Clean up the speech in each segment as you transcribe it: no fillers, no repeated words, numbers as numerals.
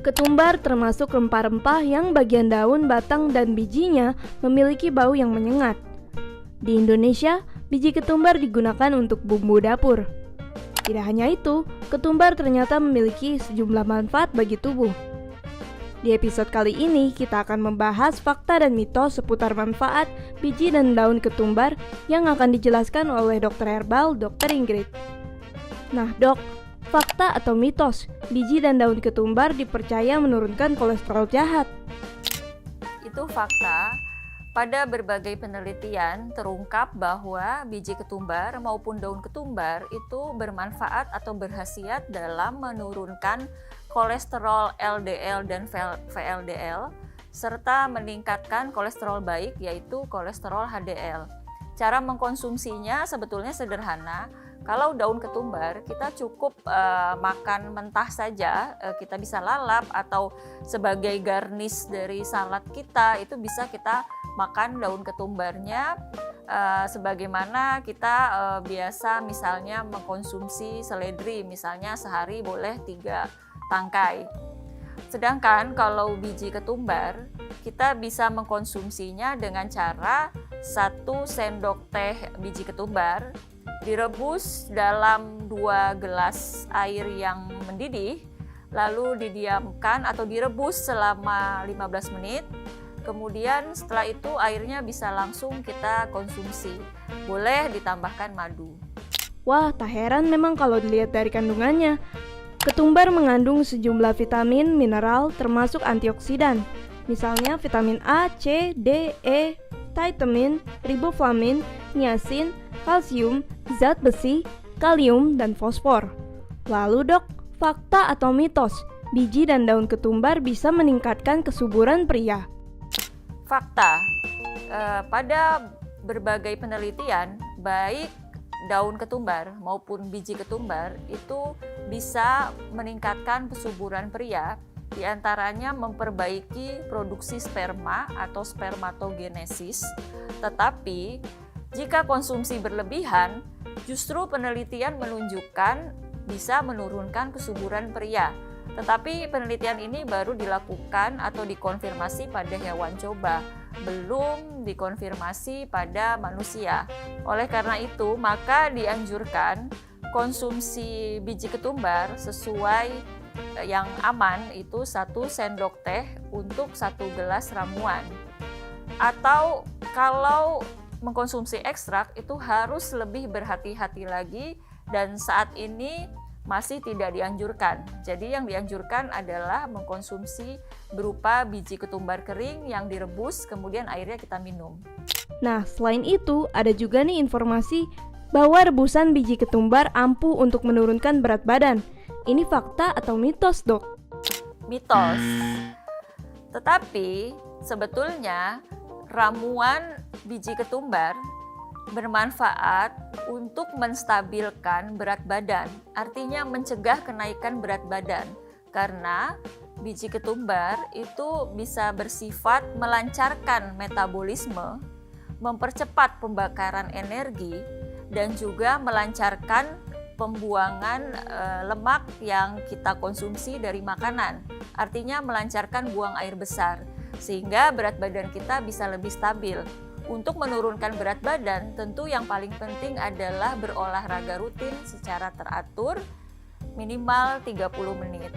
Ketumbar termasuk rempah-rempah yang bagian daun, batang, dan bijinya memiliki bau yang menyengat. Di Indonesia, biji ketumbar digunakan untuk bumbu dapur. Tidak hanya itu, ketumbar ternyata memiliki sejumlah manfaat bagi tubuh. Di episode kali ini, kita akan membahas fakta dan mitos seputar manfaat biji dan daun ketumbar yang akan dijelaskan oleh dokter herbal Dr. Ingrid. Nah, Dok, fakta atau mitos, biji dan daun ketumbar dipercaya menurunkan kolesterol jahat? Itu fakta. Pada berbagai penelitian terungkap bahwa biji ketumbar maupun daun ketumbar itu bermanfaat atau berkhasiat dalam menurunkan kolesterol LDL dan VLDL serta meningkatkan kolesterol baik yaitu kolesterol HDL. Cara mengkonsumsinya sebetulnya sederhana. Kalau daun ketumbar kita cukup makan mentah saja, kita bisa lalap atau sebagai garnish dari salad kita itu bisa kita makan daun ketumbarnya sebagaimana kita biasa misalnya mengkonsumsi seledri, misalnya sehari boleh 3 tangkai. Sedangkan kalau biji ketumbar kita bisa mengkonsumsinya dengan cara 1 sendok teh biji ketumbar direbus dalam 2 gelas air yang mendidih, lalu didiamkan atau direbus selama 15 menit. Kemudian setelah itu airnya bisa langsung kita konsumsi. Boleh ditambahkan madu. Wah, tak heran memang kalau dilihat dari kandungannya. Ketumbar mengandung sejumlah vitamin, mineral, termasuk antioksidan. Misalnya vitamin A, C, D, E, tiamin, riboflavin, niacin, kalsium, zat besi, kalium, dan fosfor. Lalu Dok, fakta atau mitos, biji dan daun ketumbar bisa meningkatkan kesuburan pria? Fakta, pada berbagai penelitian, baik daun ketumbar maupun biji ketumbar itu bisa meningkatkan kesuburan pria, diantaranya memperbaiki produksi sperma atau spermatogenesis. Tetapi jika konsumsi berlebihan, justru penelitian menunjukkan bisa menurunkan kesuburan pria. Tetapi penelitian ini baru dilakukan atau dikonfirmasi pada hewan coba, belum dikonfirmasi pada manusia. Oleh karena itu, maka dianjurkan konsumsi biji ketumbar sesuai yang aman itu 1 sendok teh untuk 1 gelas ramuan. Atau kalau mengkonsumsi ekstrak itu harus lebih berhati-hati lagi dan saat ini masih tidak dianjurkan. Jadi yang dianjurkan adalah mengkonsumsi berupa biji ketumbar kering yang direbus kemudian airnya kita minum. Nah, selain itu ada juga nih informasi bahwa rebusan biji ketumbar ampuh untuk menurunkan berat badan. Ini fakta atau mitos, Dok? Mitos. Tetapi sebetulnya ramuan biji ketumbar bermanfaat untuk menstabilkan berat badan, artinya mencegah kenaikan berat badan, karena biji ketumbar itu bisa bersifat melancarkan metabolisme, mempercepat pembakaran energi, dan juga melancarkan pembuangan lemak yang kita konsumsi dari makanan, artinya melancarkan buang air besar, sehingga berat badan kita bisa lebih stabil. Untuk menurunkan berat badan, tentu yang paling penting adalah berolahraga rutin secara teratur, minimal 30 menit.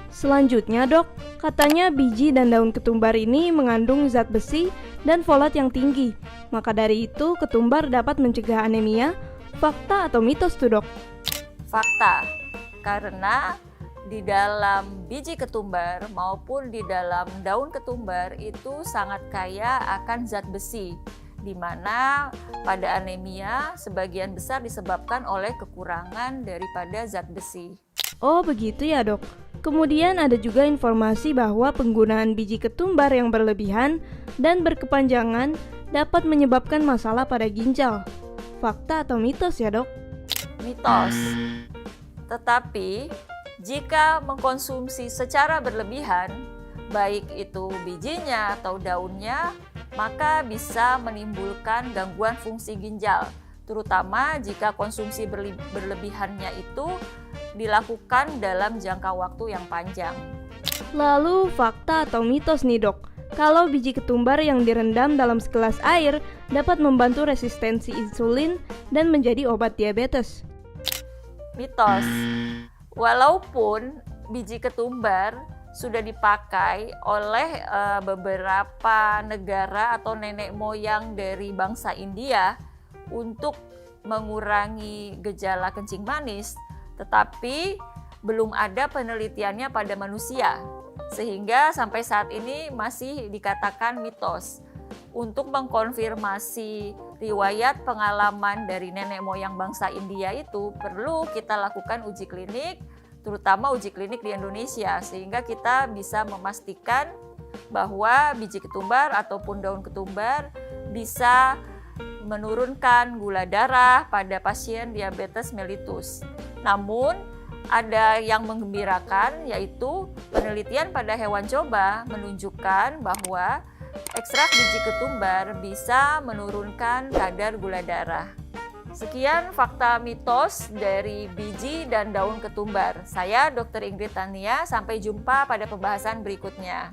Selanjutnya, Dok, katanya biji dan daun ketumbar ini mengandung zat besi dan folat yang tinggi. Maka dari itu, ketumbar dapat mencegah anemia. Fakta atau mitos tuh, Dok? Fakta, karena di dalam biji ketumbar maupun di dalam daun ketumbar itu sangat kaya akan zat besi, di mana pada anemia sebagian besar disebabkan oleh kekurangan daripada zat besi. Oh, begitu ya, Dok. Kemudian ada juga informasi bahwa penggunaan biji ketumbar yang berlebihan dan berkepanjangan dapat menyebabkan masalah pada ginjal. Fakta atau mitos ya, Dok? Mitos. Tetapi jika mengkonsumsi secara berlebihan, baik itu bijinya atau daunnya, maka bisa menimbulkan gangguan fungsi ginjal, terutama jika konsumsi berlebihannya itu dilakukan dalam jangka waktu yang panjang. Lalu fakta atau mitos nih dok, kalau biji ketumbar yang direndam dalam segelas air dapat membantu resistensi insulin dan menjadi obat diabetes. Mitos, walaupun biji ketumbar sudah dipakai oleh beberapa negara atau nenek moyang dari bangsa India untuk mengurangi gejala kencing manis, tetapi belum ada penelitiannya pada manusia, sehingga sampai saat ini masih dikatakan mitos. Untuk mengkonfirmasi riwayat pengalaman dari nenek moyang bangsa India itu, perlu kita lakukan uji klinik, terutama uji klinik di Indonesia, sehingga kita bisa memastikan bahwa biji ketumbar ataupun daun ketumbar bisa menurunkan gula darah pada pasien diabetes mellitus. Namun, ada yang menggembirakan, yaitu penelitian pada hewan coba menunjukkan bahwa ekstrak biji ketumbar bisa menurunkan kadar gula darah. Sekian fakta mitos dari biji dan daun ketumbar. Saya Dr. Ingrid Tania, sampai jumpa pada pembahasan berikutnya.